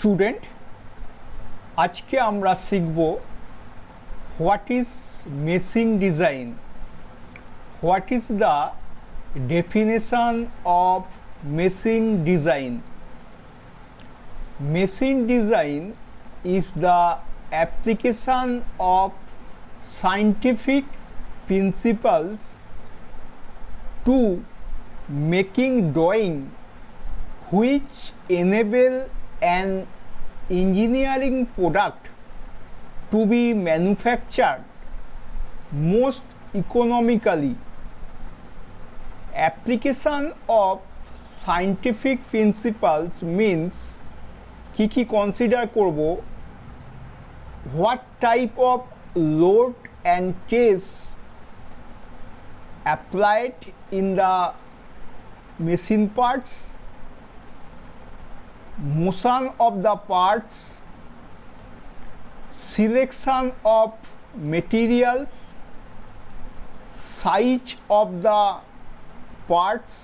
Student, আজকে আমরা শিখব what is machine design, what is the definition of machine design. Machine design is the application of scientific principles to making drawing which enable an engineering product to be manufactured most economically. Application of scientific principles means কি কি consider করব, what type of load and case applied in the machine parts, motion of the parts, selection of materials, size of the parts,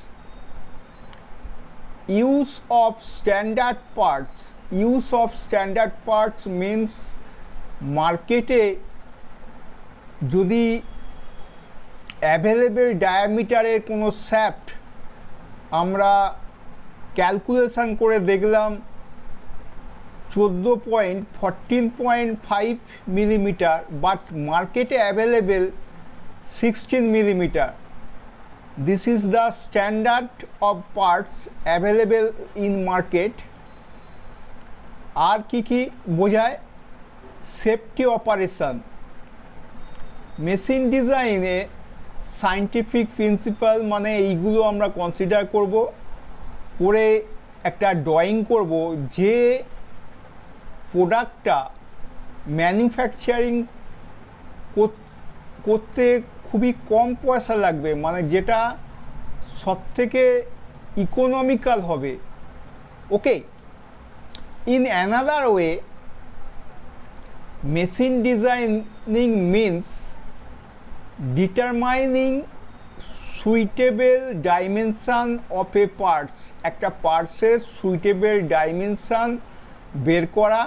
use of standard parts. Use of standard parts means মার্কেটে যদি available ডায়ামিটারের কোনো shaft আমরা calculation করে দেখলাম 14.5 millimetre, but মার্কেটে available 16 millimetre. This is the standard of parts available in market. আর কি কি বোঝায়? Safety operation. মেশিন ডিজাইনে সায়েন্টিফিক প্রিন্সিপাল মানে এইগুলো আমরা কনসিডার করব, করে একটা ড্রয়িং করব যে প্রোডাক্টটা ম্যানুফ্যাকচারিং করতে খুবই কম পয়সা লাগবে, মানে যেটা সবথেকে ইকোনমিক্যাল হবে. Okay, in another way machine designing means determining suitable dimension of a parts. একটা পার্টসের সুইটেবল ডাইমেনশান বের করা,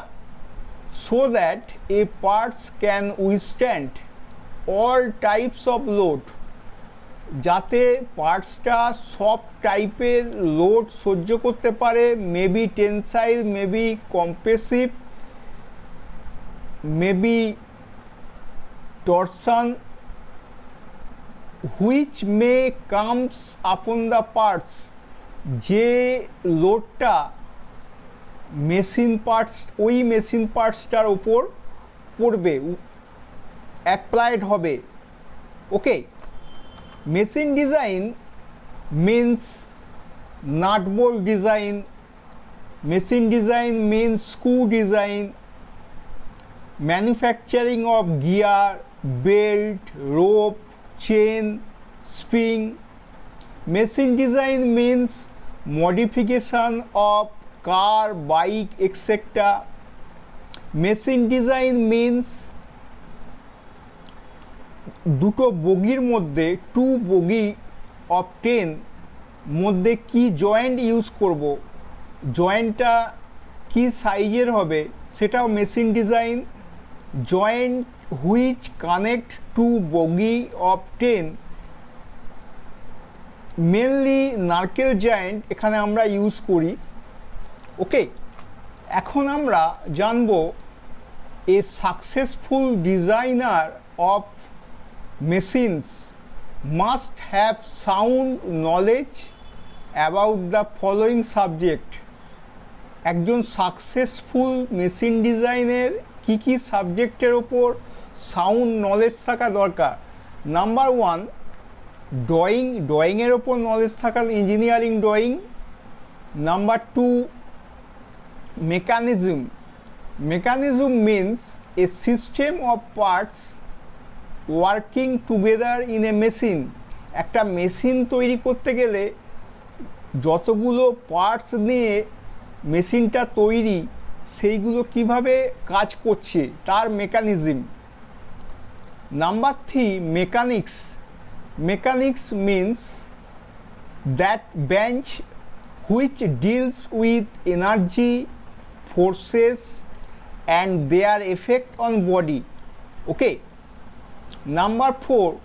so that a parts can withstand all types of load, যাতে পার্টসটা সব টাইপের লোড সহ্য করতে পারে, maybe tensile, maybe compressive, maybe torsion, which may comes upon the parts. যে লোডটা মেশিন পার্টস, ওই মেশিন পার্টসটার ওপর পড়বে, অ্যাপ্লাইড হবে. Okay, machine design means nut bolt design, machine design means screw design, manufacturing of gear, belt, rope, chain, spring. Machine design means modification of car, bike, etcetera. Machine design means দুটো বগির মধ্যে, 2 বগি of 10 মধ্যে কি joint use করব, জয়েন্টটা কি সাইজের হবে, সেটাও machine design. Joint which connect 2 bogie of 10, mainly নারকেল জয়েন্ট এখানে আমরা ইউজ করি. ওকে, এখন আমরা জানব a successful designer of machines must have sound knowledge about the following subject. একজন সাকসেসফুল মেশিন ডিজাইনের কি কি সাবজেক্টের ওপর সাউন্ড নলেজ থাকা দরকার? নাম্বার 1, ড্রয়িং, ড্রয়িংয়ের ওপর নলেজ থাকা, engineering drawing. Number 2, mechanism. Mechanism means a system of parts working together in a machine. একটা মেশিন তৈরি করতে গেলে যতগুলো পার্টস নিয়ে মেশিনটা তৈরি, সেইগুলো কিভাবে কাজ করছে তার mechanism. Number 3, mechanics. Mechanics means that branch which deals with energy forces and their effect on body. Okay. Number 4,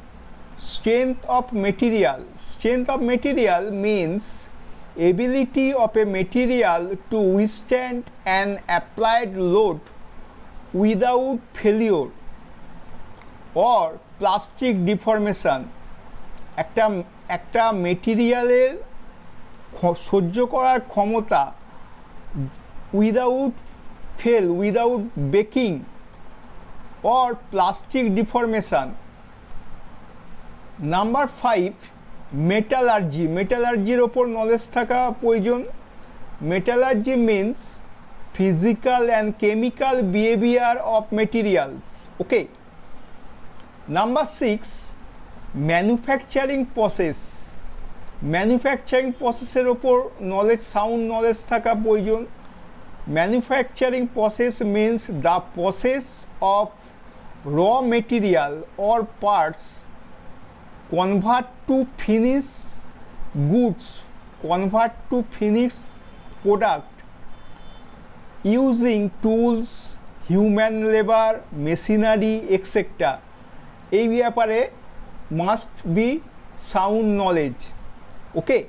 strength of material. Strength of material means ability of a material to withstand an applied load without failure or plastic deformation. একটা মেটেরিয়ালের সহ্য করার ক্ষমতা without fail, without baking or plastic deformation. Number 5, metallurgy. মেটালার্জির ওপর knowledge থাকা প্রয়োজন। Metallurgy means physical and chemical behavior of materials. Okay. Number 6, manufacturing process. Manufacturing প্রসেসের ওপর knowledge, sound knowledge থাকা প্রয়োজন। Manufacturing process means the process of raw material or parts convert to finished goods, convert to finished product using tools, human labor, machinery, etc. এই ব্যাপারে must be sound knowledge. Okay.